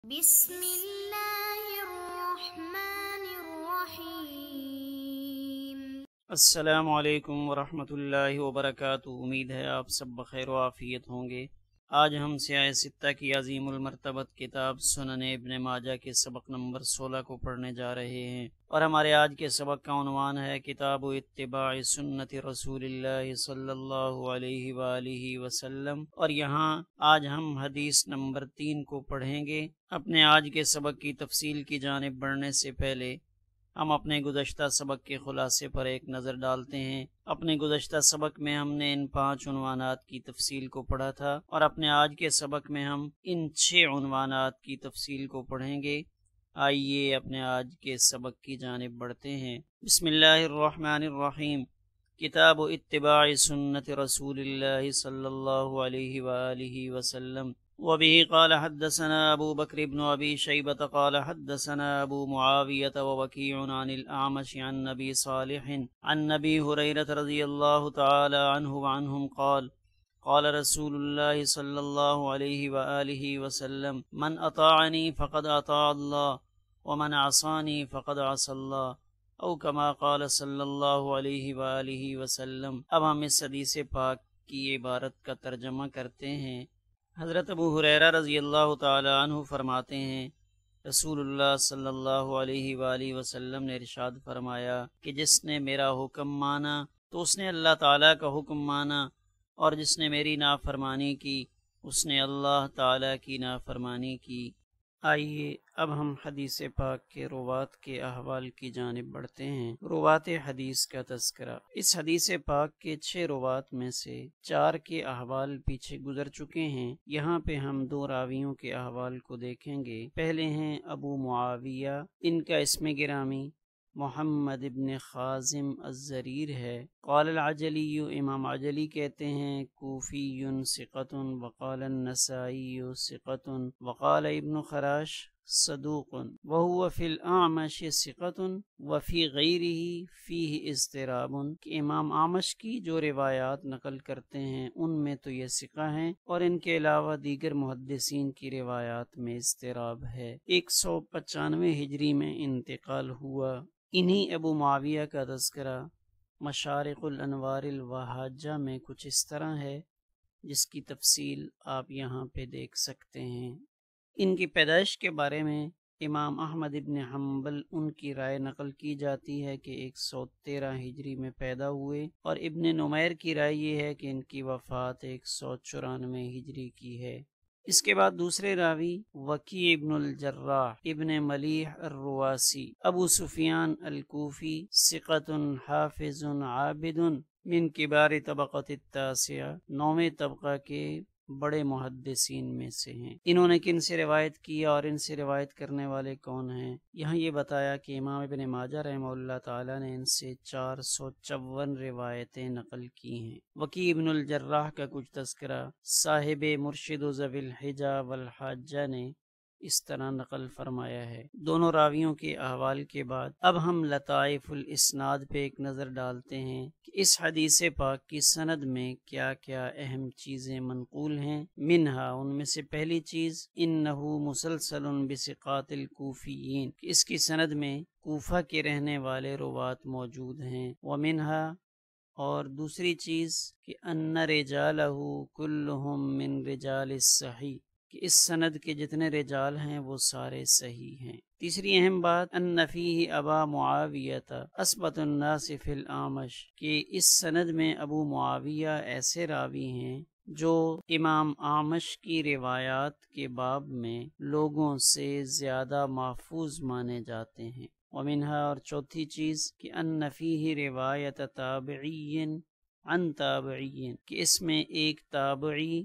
بسم اللہ الرحمن الرحیم۔ السلام علیکم ورحمۃ اللہ وبرکاتہ۔ امید ہے آپ سب بخیر و عافیت ہوں گے۔ آج ہم سیاہ ستہ کی عظیم المرتبت کتاب سنن ابن ماجہ کے سبق نمبر 16 کو پڑھنے جا رہے ہیں، اور ہمارے آج کے سبق کا عنوان ہے کتاب اتباع سنت رسول اللہ صلی اللہ علیہ وآلہ وسلم، اور یہاں آج ہم حدیث نمبر 3 کو پڑھیں گے۔ اپنے آج کے سبق کی تفصیل کی جانب بڑھنے سے پہلے ہم اپنے گزشتہ سبق کے خلاصے پر ایک نظر ڈالتے ہیں۔ اپنے گزشتہ سبق میں ہم نے ان 5 عنوانات کی تفصیل کو پڑھا تھا، اور اپنے آج کے سبق میں ہم ان 6 عنوانات کی تفصیل کو پڑھیں گے۔ آئیے اپنے آج کے سبق کی جانب بڑھتے ہیں۔ بسم اللہ الرحمن الرحیم۔ کتاب اتباع سنت رسول اللہ صلی اللہ علیہ وآلہ وسلم۔ وبه قال حدثنا ابو بکر بن ابی شیبۃ قال حدثنا ابو معاویۃ ووکیع عن الاعمش عن نبی صالح عن نبی ہریرہ رضی اللہ تعالی عنہ وعنہم قال قال رسول اللہ صلی اللہ علیہ وآلہ وسلم من اطاعنی فقد اطاع اللہ ومن عصانی فقد عصى اللہ، او کما قال صلی اللہ علیہ وآلہ وسلم۔ اب ہم اس حدیث پاک کی عبارت کا ترجمہ کرتے ہیں۔ حضرت ابو ہریرہ رضی اللہ تعالی عنہ فرماتے ہیں، رسول اللہ صلی اللہ علیہ وآلہ وسلم نے ارشاد فرمایا کہ جس نے میرا حکم مانا تو اس نے اللہ تعالیٰ کا حکم مانا، اور جس نے میری نافرمانی کی اس نے اللہ تعالیٰ کی نافرمانی کی۔ آئیے اب ہم حدیث پاک کے روات کے احوال کی جانب بڑھتے ہیں۔ روات حدیث کا تذکرہ۔ اس حدیث پاک کے 6 روات میں سے 4 کے احوال پیچھے گزر چکے ہیں۔ یہاں پہ ہم 2 راویوں کے احوال کو دیکھیں گے۔ پہلے ہیں ابو معاویہ، ان کا اسم گرامی محمد ابن خازم الزریر ہے۔ قال العجلی، امام عجلی کہتے ہیں کوفی ثقۃ، وقال النسائی ثقۃ، وقال ابن خراش صدوق، وهو فی الاعمش ثقۃ وفی غیرہ فیہ اضطراب، کہ امام اعمش کی جو روایات نقل کرتے ہیں ان میں تو یہ ثقہ ہیں، اور ان کے علاوہ دیگر محدثین کی روایات میں اضطراب ہے۔ 195 ہجری میں انتقال ہوا۔ انہی ابو معاویہ کا تذکرہ مشارق الانوار الوہاجہ میں کچھ اس طرح ہے، جس کی تفصیل آپ یہاں پہ دیکھ سکتے ہیں۔ ان کی پیدائش کے بارے میں امام احمد ابن حنبل ان کی رائے نقل کی جاتی ہے کہ 113 ہجری میں پیدا ہوئے، اور ابن نمیر کی رائے یہ ہے کہ ان کی وفات 194 ہجری کی ہے۔ اس کے بعد دوسرے راوی وکیع ابن الجراح ابن ملیح الرواسی ابو سفیان الکوفی ثقۃ حافظ عابد من کبار طبقۃ التاسعہ، 9ویں طبقہ کے بڑے محدثین میں سے ہیں۔ انہوں نے کن سے روایت کیا اور ان سے روایت کرنے والے کون ہیں؟ یہاں یہ بتایا کہ امام ابن ماجہ رحمہ اللہ تعالی نے ان سے 454 روایتیں نقل کی ہیں۔ وکیع ابن الجراح کا کچھ تذکرہ صاحب مرشد ذوی الحجہ والحاجہ نے اس طرح نقل فرمایا ہے۔ دونوں راویوں کے احوال کے بعد اب ہم لطائف الاسناد پہ ایک نظر ڈالتے ہیں کہ اس حدیث پاک کی سند میں کیا کیا اہم چیزیں منقول ہیں۔ منہا، ان میں سے پہلی چیز، انہو مسلسل بثقات الکوفیین، کہ اس کی سند میں کوفہ کے رہنے والے روات موجود ہیں۔ ومنہا، اور دوسری چیز، کہ ان رجالہ کلہم من رجال الصحیح، کہ اس سند کے جتنے رجال ہیں وہ سارے صحیح ہیں۔ تیسری اہم بات، ان فیہ ابا معاویہ اثبت الناس فی الاعمش، کہ اس سند میں ابو معاویہ ایسے راوی ہیں جو امام اعمش کی روایات کے باب میں لوگوں سے زیادہ محفوظ مانے جاتے ہیں۔ ومنہا، اور چوتھی چیز، کہ ان فیہ روایت تابعی عن تابعی، کہ اس میں ایک تابعی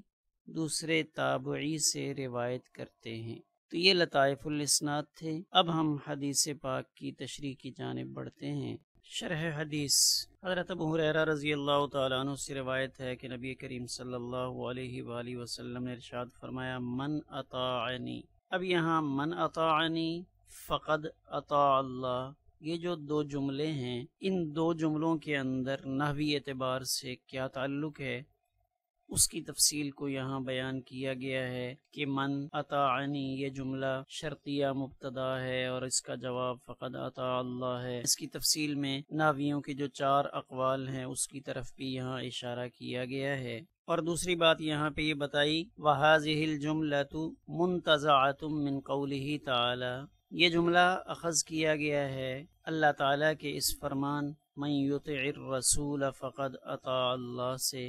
دوسرے تابعی سے روایت کرتے ہیں۔ تو یہ لطائف الاسناد تھے۔ اب ہم حدیث پاک کی تشریح کی جانب بڑھتے ہیں۔ شرح حدیث۔ حضرت ابو ہریرہ رضی اللہ تعالیٰ عنہ سے روایت ہے کہ نبی کریم صلی اللہ علیہ وآلہ وسلم نے ارشاد فرمایا من اطاعنی۔ اب یہاں من اطاعنی فقد اطاع اللہ، یہ جو 2 جملے ہیں، ان 2 جملوں کے اندر نحوی اعتبار سے کیا تعلق ہے؟ اس کی تفصیل کو یہاں بیان کیا گیا ہے کہ من اطاعنی یہ جملہ شرطیہ مبتدا ہے اور اس کا جواب فقد اطاع اللہ ہے۔ اس کی تفصیل میں نحویوں کے جو 4 اقوال ہیں اس کی طرف بھی یہاں اشارہ کیا گیا ہے۔ اور دوسری بات یہاں پہ یہ بتائی وَهَذِهِ الْجُمْلَةُ مُنْتَزَعَةٌ مِّن قَوْلِهِ تَعَالَى، یہ جملہ اخذ کیا گیا ہے اللہ تعالیٰ کے اس فرمان مَن يُطِعِ الرَّسُولَ فَقَدْ أَطَاعَ اللَّهَ سے،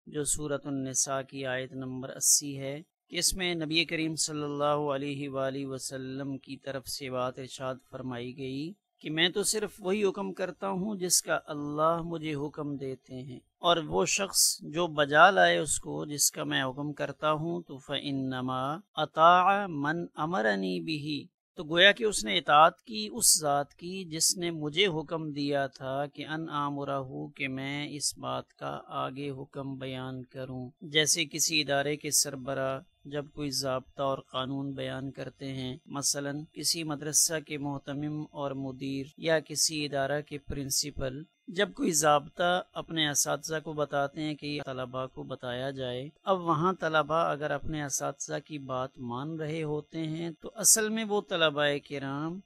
جو سورۃ النساء کی آیت نمبر 80 ہے، کہ اس میں نبی کریم صلی اللہ علیہ وآلہ وسلم کی طرف سے بات ارشاد فرمائی گئی کہ میں تو صرف وہی حکم کرتا ہوں جس کا اللہ مجھے حکم دیتے ہیں، اور وہ شخص جو بجا لائے اس کو جس کا میں حکم کرتا ہوں تو فإنما اطاع من امرنی بہ، تو گویا کہ اس نے اطاعت کی اس ذات کی جس نے مجھے حکم دیا تھا کہ ان آمرہ کہ میں اس بات کا آگے حکم بیان کروں۔ جیسے کسی ادارے کے سربراہ جب کوئی ضابطہ اور قانون بیان کرتے ہیں، مثلا کسی مدرسہ کے محتمم اور مدیر یا کسی ادارہ کے پرنسپل جب کوئی ضابطہ اپنے اساتذہ کو بتاتے ہیں کہ یہ طلباء کو بتایا جائے، اب وہاں طلباء اگر اپنے اساتذہ کی بات مان رہے ہوتے ہیں تو اصل میں وہ طلباء کرام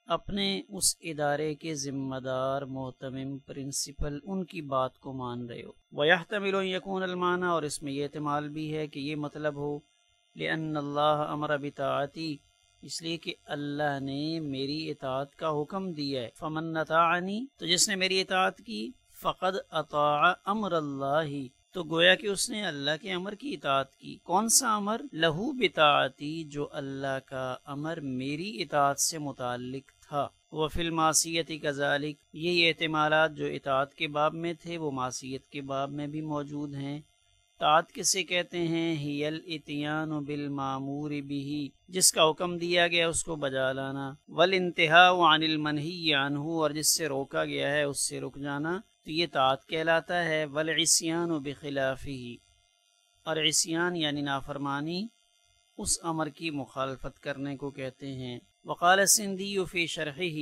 اپنے اس ادارے کے ذمہ دار محتمم پرنسپل ان کی بات کو مان رہے ہو۔ وَيَحْتَمِلُ أَن يَكُونَ الْمَعْنَى، اور اس میں یہ احتمال بھی ہے کہ یہ مطلب ہو لِأَنَّ اللَّهَ أَمَرَ بِطَاعَتِي، اس لیے کہ اللہ نے میری اطاعت کا حکم دیا ہے۔ فَمَن أَطَاعَنِي، تو جس نے میری اطاعت کی، فَقَدْ أَطَاعَ أَمْرَ اللَّهِ، تو گویا کہ اس نے اللہ کے امر کی اطاعت کی۔ کون سا امر؟ لہو بطاعتی، جو اللہ کا امر میری اطاعت سے متعلق تھا۔ وفی المعصیت کذالک، یہی احتمالات جو اطاعت کے باب میں تھے وہ معصیت کے باب میں بھی موجود ہیں۔ طاعت کسے کہتے ہیں؟ ہی الاتیان بالمامور بہ، جس کا حکم دیا گیا اس کو بجا لانا، والانتہاء عن المنہی عنہ، اور جس سے روکا گیا ہے اس سے رک جانا، تو یہ طاعت کہلاتا ہے۔ والعصیان بخلافہ، اور عصیان یعنی نافرمانی اس امر کی مخالفت کرنے کو کہتے ہیں۔ وقال سندی فی شرحہ،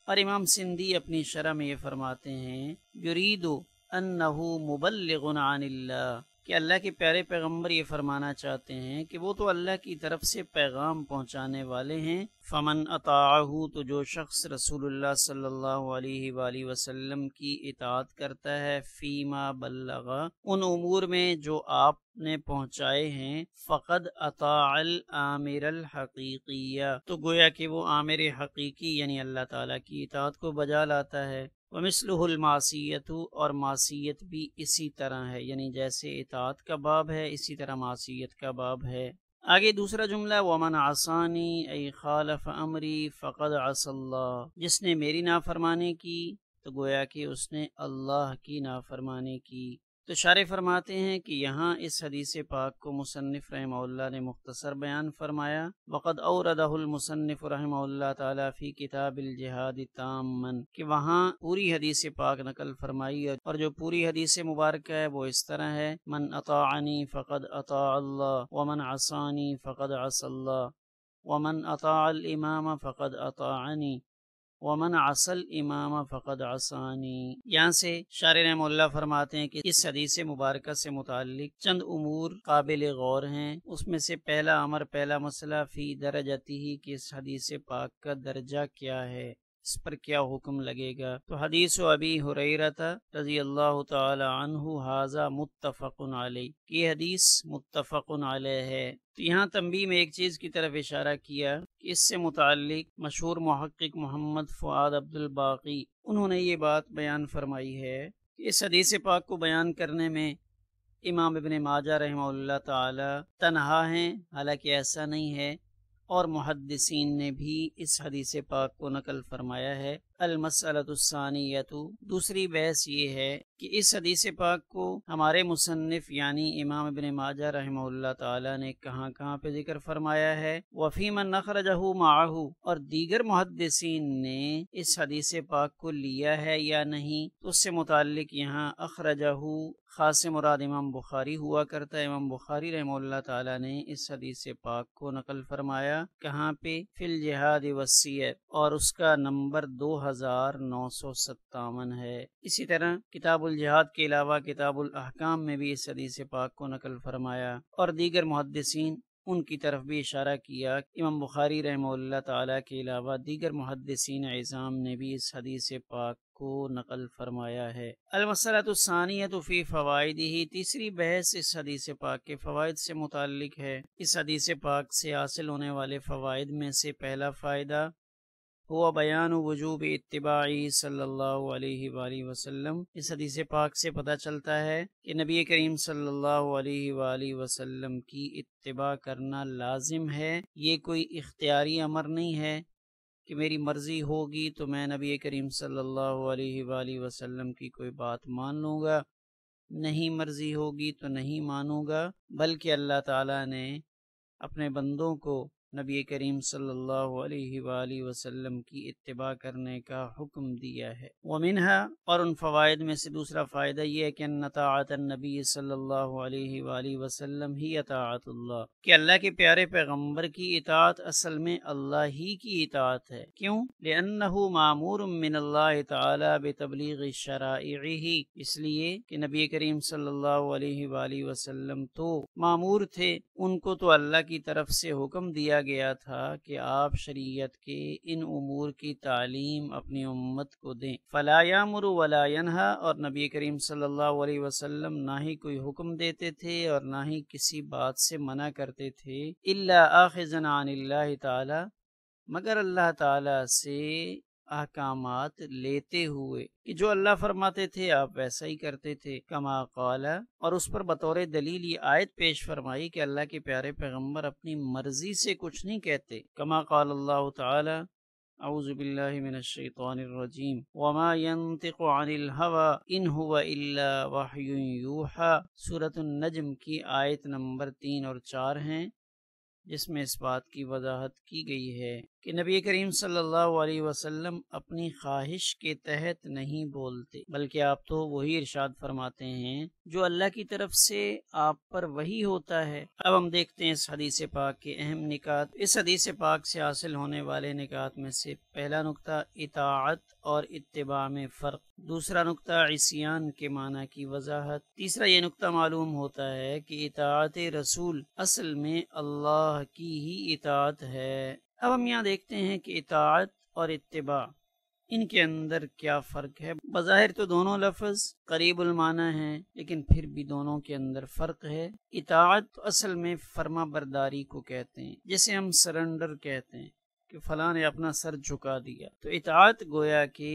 اور امام سندی اپنی شرح میں یہ فرماتے ہیں یرید انہ مبلغ عن اللہ، کہ اللہ کے پیارے پیغمبر یہ فرمانا چاہتے ہیں کہ وہ تو اللہ کی طرف سے پیغام پہنچانے والے ہیں۔ فمن اطاعہ، تو جو شخص رسول اللہ صلی اللہ علیہ وآلہ وسلم کی اطاعت کرتا ہے، فیما بلغ، ان امور میں جو آپ نے پہنچائے ہیں، فقد اطاع الامر الحقیقیہ، تو گویا کہ وہ آمر حقیقی یعنی اللہ تعالیٰ کی اطاعت کو بجا لاتا ہے۔ ومثلہ المعصیت، اور معصیت بھی اسی طرح ہے، یعنی جیسے اطاعت کا باب ہے اسی طرح معصیت کا باب ہے۔ آگے دوسرا جملہ ومن عصانی ای خالف امری فقد عصى اللہ، جس نے میری نافرمانی کی تو گویا کہ اس نے اللہ کی نافرمانی کی۔ تو شارح فرماتے ہیں کہ یہاں اس حدیث پاک کو مصنف رحمہ اللہ نے مختصر بیان فرمایا۔ وقد اوردہ المصنف رحمہ اللہ تعالی فی کتاب الجہاد تاما، کہ وہاں پوری حدیث پاک نقل فرمائی، اور جو پوری حدیث مبارکہ ہے وہ اس طرح ہے من اطاعنی فقد اطاع اللہ، ومن عصانی فقد عصى اللہ، ومن اطاع الامام فقد اطاعنی، ومن عصى الامام فقد عصانی۔ یہاں سے شارح رحمہ اللہ فرماتے ہیں کہ اس حدیث مبارکہ سے متعلق چند امور قابل غور ہیں۔ اس میں سے پہلا امر، پہلا مسئلہ فی درجتہ، کہ اس حدیث پاک کا درجہ کیا ہے، اس پر کیا حکم لگے گا۔ تو حدیث ابی ہریرہ رضی اللہ تعالی عنہ ھذا متفق علیہ، یہ حدیث متفق علیہ ہے۔ تو یہاں تنبیہ میں ایک چیز کی طرف اشارہ کیا کہ اس سے متعلق مشہور محقق محمد فؤاد عبد الباقی انہوں نے یہ بات بیان فرمائی ہے کہ اس حدیث پاک کو بیان کرنے میں امام ابن ماجہ رحمہ اللہ تعالی تنہا ہیں، حالانکہ ایسا نہیں ہے، اور محدثین نے بھی اس حدیث پاک کو نقل فرمایا ہے۔ المسألۃ الثانیۃ، دوسری بحث یہ ہے کہ اس حدیث پاک کو ہمارے مصنف یعنی امام ابن ماجہ رحمہ اللہ تعالی نے کہاں کہاں پہ ذکر فرمایا ہے، وفی من اخرجہ معہ، اور دیگر محدثین نے اس حدیث پاک کو لیا ہے یا نہیں، تو اس سے متعلق یہاں اخرجہ خاص مراد امام بخاری ہوا کرتا ہے۔ امام بخاری رحمہ اللہ تعالی نے اس حدیث پاک کو نقل فرمایا کہاں پہ؟ فی الجہاد والسیر، اور اس کا نمبر 2957 ہے۔ اسی طرح کتاب الجہاد کے علاوہ کتاب الاحکام میں بھی اس حدیث پاک کو نقل فرمایا، اور دیگر محدثین ان کی طرف بھی اشارہ کیا۔ امام بخاری رحمہ اللہ تعالیٰ کے علاوہ دیگر محدثین عظام نے بھی اس حدیث پاک کو نقل فرمایا ہے۔ المسئلۃ الثانیۃ فی فوائدہ، تیسری بحث اس حدیث پاک کے فوائد سے متعلق ہے۔ اس حدیث پاک سے حاصل ہونے والے فوائد میں سے پہلا فائدہ ہوا بیان وجوب اتباعی صلی اللہ علیہ وآلہ وسلم۔ اس حدیث پاک سے پتہ چلتا ہے کہ نبی کریم صلی اللہ علیہ وآلہ وسلم کی اتباع کرنا لازم ہے۔ یہ کوئی اختیاری امر نہیں ہے کہ میری مرضی ہوگی تو میں نبی کریم صلی اللہ علیہ وآلہ وسلم کی کوئی بات مان لوں گا، نہیں مرضی ہوگی تو نہیں مانوں گا، بلکہ اللہ تعالیٰ نے اپنے بندوں کو نبی کریم صلی اللہ علیہ وآلہ وسلم کی اتباع کرنے کا حکم دیا ہے۔ ومنہا، اور ان فوائد میں سے دوسرا فائدہ یہ ہے کہ ان طاعت النبی صلی اللہ علیہ وآلہ وسلم ہی اطاعت اللہ، کہ اللہ کے پیارے پیغمبر کی اطاعت اصل میں اللہ ہی کی اطاعت ہے۔ کیوں؟ لأنہ معمور من اللہ تعالی بتبلیغ شرائعہ، اس لیے کہ نبی کریم صلی اللہ علیہ وآلہ وسلم تو معمور تھے، ان کو تو اللہ کی طرف سے حکم دیا گیا تھا کہ آپ شریعت کے ان امور کی تعلیم اپنی امت کو دیں۔ فلا یامر ولا ینہا، اور نبی کریم صلی اللہ علیہ وسلم نہ ہی کوئی حکم دیتے تھے اور نہ ہی کسی بات سے منع کرتے تھے، الا آخذا عن اللہ تعالی، مگر اللہ تعالی سے احکامات لیتے ہوئے کہ جو اللہ فرماتے تھے آپ ویسا ہی کرتے تھے۔ کما قال، اور اس پر بطور دلیل یہ آیت پیش فرمائی کہ اللہ کے پیارے پیغمبر اپنی مرضی سے کچھ نہیں کہتے۔ کما قال اللہ تعالی، اعوذ باللہ من الشیطان الرجیم، وما ينطق عن الهوى ان هو الا وحی یوحی، سورۃ النجم کی آیت نمبر 3 اور 4 ہیں، جس میں اس بات کی وضاحت کی گئی ہے کہ نبی کریم صلی اللہ علیہ وسلم اپنی خواہش کے تحت نہیں بولتے، بلکہ آپ تو وہی ارشاد فرماتے ہیں جو اللہ کی طرف سے آپ پر وہی ہوتا ہے۔ اب ہم دیکھتے ہیں اس حدیث پاک کے اہم نکات۔ اس حدیث پاک سے حاصل ہونے والے نکات میں سے پہلا نکتہ اطاعت اور اتباع میں فرق، دوسرا نکتہ عصیان کے معنی کی وضاحت، تیسرا یہ نکتہ معلوم ہوتا ہے کہ اطاعت رسول اصل میں اللہ کی ہی اطاعت ہے۔ اب ہم یہاں دیکھتے ہیں کہ اطاعت اور اتباع، ان کے اندر کیا فرق ہے۔ بظاہر تو دونوں لفظ قریب المعنی ہیں، لیکن پھر بھی دونوں کے اندر فرق ہے۔ اطاعت اصل میں فرما برداری کو کہتے ہیں، جسے ہم سرنڈر کہتے ہیں کہ فلاں نے اپنا سر جھکا دیا، تو اطاعت گویا کہ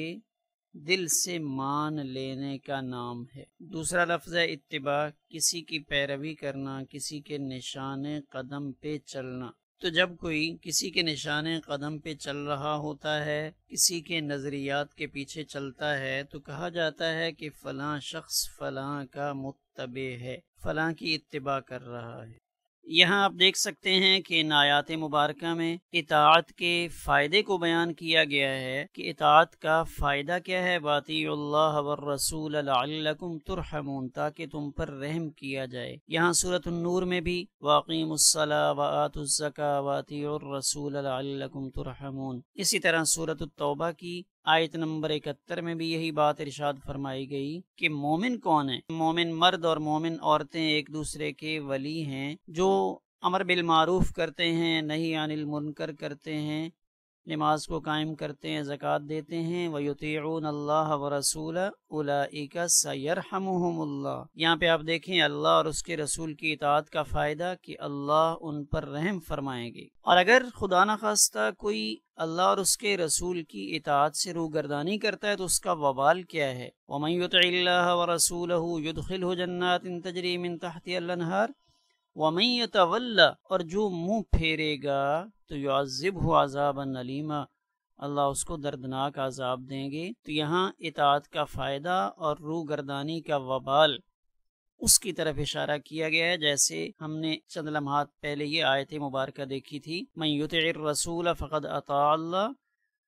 دل سے مان لینے کا نام ہے۔ دوسرا لفظ ہے اتباع، کسی کی پیروی کرنا، کسی کے نشان قدم پہ چلنا۔ تو جب کوئی کسی کے نشان قدم پہ چل رہا ہوتا ہے، کسی کے نظریات کے پیچھے چلتا ہے، تو کہا جاتا ہے کہ فلاں شخص فلاں کا متبع ہے، فلاں کی اتباع کر رہا ہے۔ یہاں آپ دیکھ سکتے ہیں کہ ان آیات مبارکہ میں اطاعت کے فائدے کو بیان کیا گیا ہے کہ اطاعت کا فائدہ کیا ہے، وَأَطِیعُوا اللَّهَ وَالرَّسُولَ لَعَلَّکُمْ تُرْحَمُونَ، تاکہ تم پر رحم کیا جائے۔ یہاں سورۃ النور میں بھی وَأَقِیمُوا الصَّلَاةَ وَآتُوا الزَّکَاةَ وَأَطِیعُوا الرَّسُولَ لَعَلَّکُمْ تُرْحَمُونَ۔ اسی طرح سورۃ التوبہ کی آیت نمبر 71 میں بھی یہی بات ارشاد فرمائی گئی کہ مومن کون ہے۔ مومن مرد اور مومن عورتیں ایک دوسرے کے ولی ہیں، جو امر بالمعروف کرتے ہیں، نہی عن المنکر کرتے ہیں، نماز کو قائم کرتے ہیں، زکوٰۃ دیتے ہیں۔ وَيُطِيعُونَ اللَّهَ وَرَسُولَهُ أُولَئِكَ سَيَرْحَمُهُمُ اللَّهُ۔ یہاں پہ آپ دیکھیں اللہ اور اس کے رسول کی اطاعت کا فائدہ کہ اللہ ان پر رحم فرمائیں گے، اور اگر خدا نخواستہ کوئی اللہ اور اس کے رسول کی اطاعت سے روگردانی کرتا ہے تو اس کا وبال کیا ہے۔ وَمَن يُطِعِ اللَّهَ وَرَسُولَهُ يُدْخِلْهُ جَنَّاتٍ تَجْرِي مِن تَحْتِهَا الْأَنْهَارُ وَمَن يَتَوَلَّ، اور جو منہ پھیرے گا تو يُعَذِّبْهُ عَذَابًا أَلِيمًا، اللہ اس کو دردناک عذاب دیں گے۔ تو یہاں اطاعت کا فائدہ اور روگردانی کا وبال اس کی طرف اشارہ کیا گیا ہے، جیسے ہم نے چند لمحات پہلے یہ آیت مبارکہ دیکھی تھی، من یطع الرسول فقد اطاع اللہ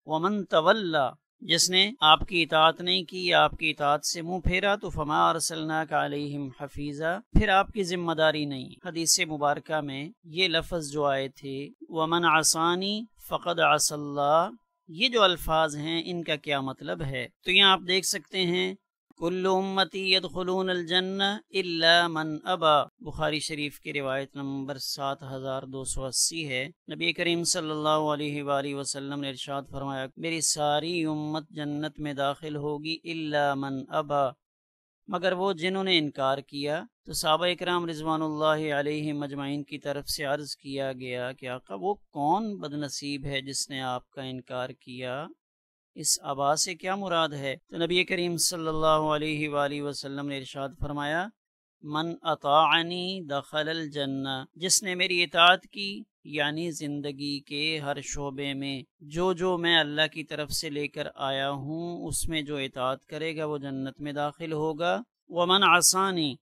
ومن تولی، جس نے آپ کی اطاعت نہیں کی، آپ کی اطاعت سے منہ پھیرا تو فما ارسلناک علیہم حفیظا، پھر آپ کی ذمہ داری نہیں۔ حدیث مبارکہ میں یہ لفظ جو آئے تھے ومن عصانی فقد عصى اللہ، یہ جو الفاظ ہیں ان کا کیا مطلب ہے؟ تو یہاں آپ دیکھ سکتے ہیں کل امتی یدخلون الجنہ الا من ابا، بخاری شریف کی روایت نمبر 7280 ہے۔ نبی کریم صلی اللہ علیہ وآلہ وسلم نے ارشاد فرمایا میری ساری امت جنت میں داخل ہوگی الا من ابا، مگر وہ جنہوں نے انکار کیا۔ تو صحابہ اکرام رضوان اللہ علیہ مجمعین کی طرف سے عرض کیا گیا کہ آقا وہ کون بدنصیب ہے جس نے آپ کا انکار کیا، اس ابا سے کیا مراد ہے؟ تو نبی کریم صلی اللہ علیہ وآلہ وسلم نے ارشاد فرمایا من اطاعنی دخل الجنہ، جس نے میری اطاعت کی، یعنی زندگی کے ہر شعبے میں جو میں اللہ کی طرف سے لے کر آیا ہوں اس میں جو اطاعت کرے گا وہ جنت میں داخل ہوگا۔ ومن عصانی،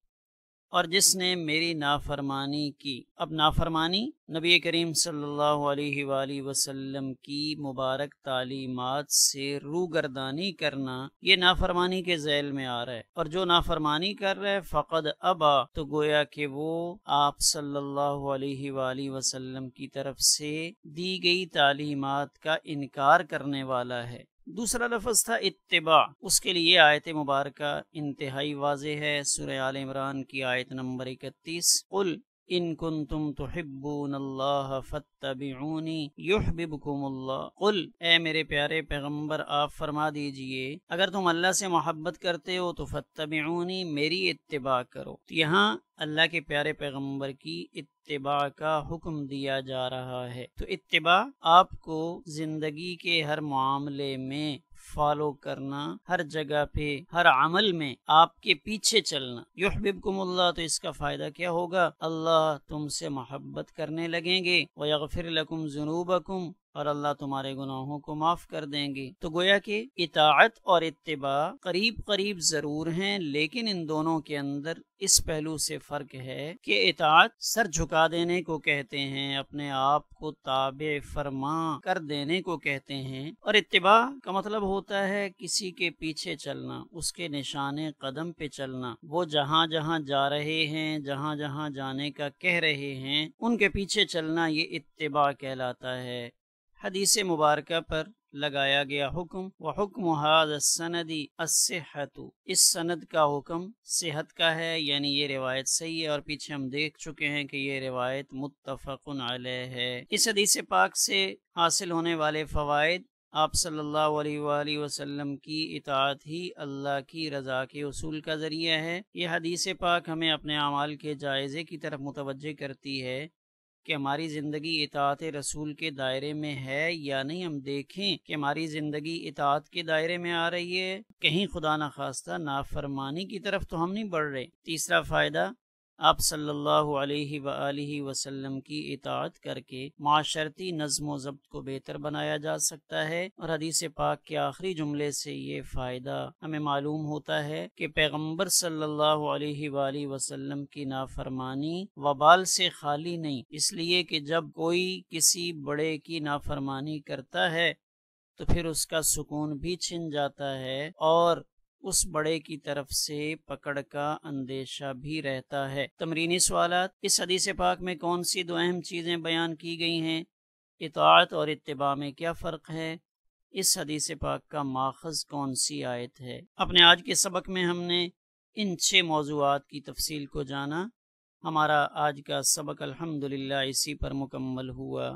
اور جس نے میری نافرمانی کی۔ اب نافرمانی نبی کریم صلی اللہ علیہ وآلہ وسلم کی مبارک تعلیمات سے روگردانی کرنا، یہ نافرمانی کے ذیل میں آ رہا ہے، اور جو نافرمانی کر رہا ہے فقد ابا، تو گویا کہ وہ آپ صلی اللہ علیہ وآلہ وسلم کی طرف سے دی گئی تعلیمات کا انکار کرنے والا ہے۔ دوسرا لفظ تھا اتباع، اس کے لیے آیت مبارکہ انتہائی واضح ہے، سورہ آل عمران کی آیت نمبر 31، قل ان کنتم تحبون اللہ فاتبعونی یحببکم اللہ۔ قل، اے میرے پیارے پیغمبر آپ فرما دیجئے اگر تم اللہ سے محبت کرتے ہو تو فاتبعونی، میری اتباع کرو۔ تو یہاں اللہ کے پیارے پیغمبر کی اتباع کا حکم دیا جا رہا ہے۔ تو اتباع آپ کو زندگی کے ہر معاملے میں فالو کرنا، ہر جگہ پہ ہر عمل میں آپ کے پیچھے چلنا۔ یحببکم اللہ، تو اس کا فائدہ کیا ہوگا؟ اللہ تم سے محبت کرنے لگیں گے، ویغفر لکم ذنوبکم، اور اللہ تمہارے گناہوں کو معاف کر دیں گے۔ تو گویا کہ اطاعت اور اتباع قریب قریب ضرور ہیں، لیکن ان دونوں کے اندر اس پہلو سے فرق ہے کہ اطاعت سر جھکا دینے کو کہتے ہیں، اپنے آپ کو تابع فرما کر دینے کو کہتے ہیں، اور اتباع کا مطلب ہوتا ہے کسی کے پیچھے چلنا، اس کے نشانے قدم پہ چلنا، وہ جہاں جہاں جا رہے ہیں، جہاں جہاں جانے کا کہہ رہے ہیں ان کے پیچھے چلنا، یہ اتباع کہلاتا ہے۔ حدیث مبارکہ پر لگایا گیا حکم، وحکم ھذا السند الصحۃ، اس سند کا حکم صحت کا ہے، یعنی یہ روایت صحیح ہے، اور پیچھے ہم دیکھ چکے ہیں کہ یہ روایت متفق علیہ ہے۔ اس حدیث پاک سے حاصل ہونے والے فوائد، آپ صلی اللہ علیہ وآلہ وسلم کی اطاعت ہی اللہ کی رضا کے حصول کا ذریعہ ہے۔ یہ حدیث پاک ہمیں اپنے اعمال کے جائزے کی طرف متوجہ کرتی ہے کہ ہماری زندگی اطاعت رسول کے دائرے میں ہے یا نہیں۔ ہم دیکھیں کہ ہماری زندگی اطاعت کے دائرے میں آ رہی ہے، کہیں خدا نخواستہ نافرمانی کی طرف تو ہم نہیں بڑھ رہے۔ تیسرا فائدہ، آپ صلی اللہ علیہ وآلہ وسلم کی اطاعت کر کے معاشرتی نظم و ضبط کو بہتر بنایا جا سکتا ہے، اور حدیث پاک کے آخری جملے سے یہ فائدہ ہمیں معلوم ہوتا ہے کہ پیغمبر صلی اللہ علیہ وآلہ وسلم کی نافرمانی وبال سے خالی نہیں، اس لیے کہ جب کوئی کسی بڑے کی نافرمانی کرتا ہے تو پھر اس کا سکون بھی چھن جاتا ہے، اور اس بڑے کی طرف سے پکڑ کا اندیشہ بھی رہتا ہے۔ تمرینی سوالات، اس حدیث پاک میں کون سی دو اہم چیزیں بیان کی گئی ہیں؟ اطاعت اور اتباع میں کیا فرق ہے؟ اس حدیث پاک کا ماخذ کون سی آیت ہے؟ اپنے آج کے سبق میں ہم نے ان 6 موضوعات کی تفصیل کو جانا۔ ہمارا آج کا سبق الحمدللہ اسی پر مکمل ہوا۔